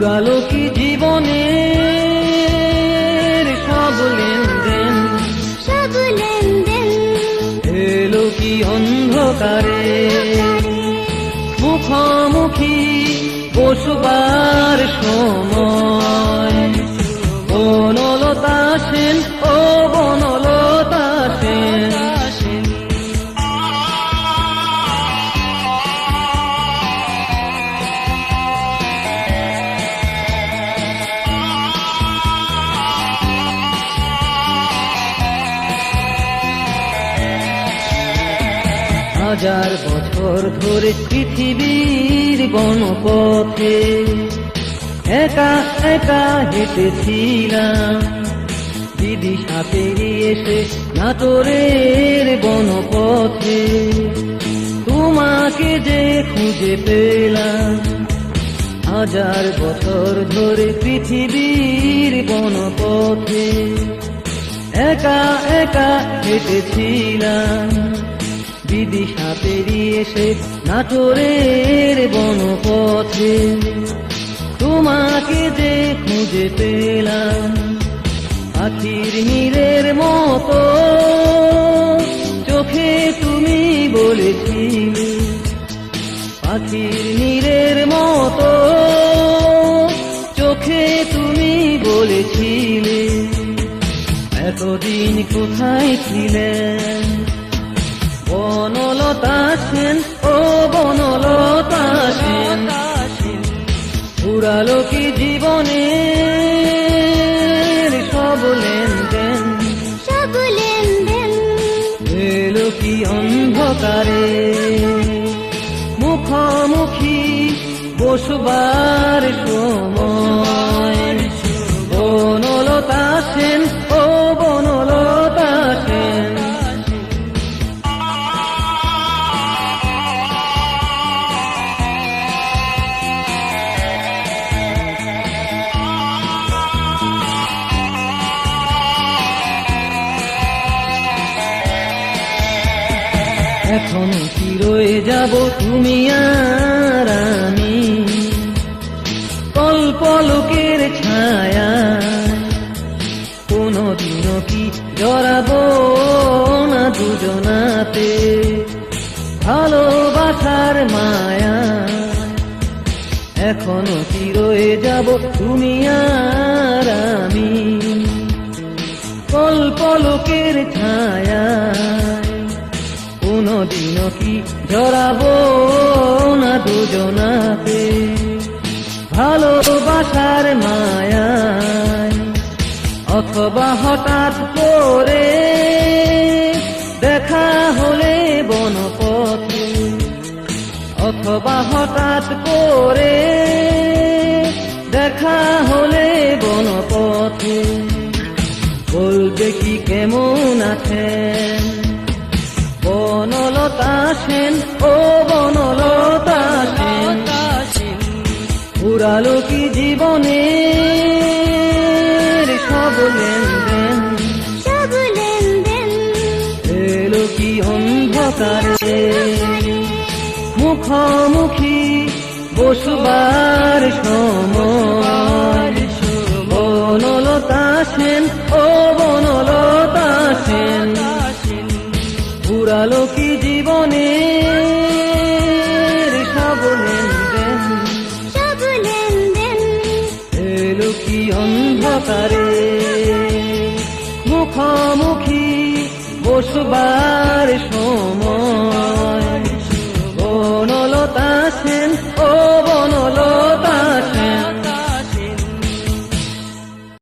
ফুরালো কি জীবনের সব লেনদেন, এলো কি অন্ধকারে মুখোমুখি বসবার সময়। বনলতা সেন, ও বনলতা সেন, হাজার বছর ধরে পৃথিবীর বনপথে একা একা হেঁটেছিলাম। বিদিশা পেরিয়ে এসে নাটোরের বনপথে তোমাকে যে খুঁজে পেলাম। হাজার বছর ধরে পৃথিবীর বনপথে একা একা হেঁটেছিলাম। বিদিশা পেরিয়ে এসে নাটোরের বনপথে তোমাকে যে খুঁজে পেলাম। পাখির নীড়ের মতো চোখে তুমি বলেছিলে, পাখির নীড়ের মতো চোখে তুমি বলেছিলে, এতদিন কোথায় ছিলেন বনলতা সেন, ও বনলতা সেন। ফুরালো কি জীবনের সব লেনদেন, এলো কি অন্ধকারে মুখোমুখি বসবার সময়। বনলতা সেন, ও বনলতা সেন। এখন কি রয়ে যাব তুমি আর আমি কল্পলোকের ছায়া। কোনদিনও কি জড়াবো না দুজনাতে ভালোবাসার মায়া। এখনো কি রয়ে যাব তুমি আর আমি কল্পলোকের ছায়া। কোনদিনও কি জড়াবো না দুজনাতে ভালোবাসার মায়ায়। অথবা হঠাৎ করে দেখা হলে বনপথে, অথবা হঠাৎ করে দেখা হলে বনপথে বলবে কি কেমন আছেন বনলতা সেন, ও বনলতা সেন। ফুরালো কি জীবনের সব লেনদেন, এলো কি অন্ধকারে মুখোমুখি বসবার সময়। বনলতা সেন, ও বনলতা সেন। ফুরালো কি জীবনের সব লেনদেন, এলো কি অন্ধকারে মুখোমুখি বসবার সময়।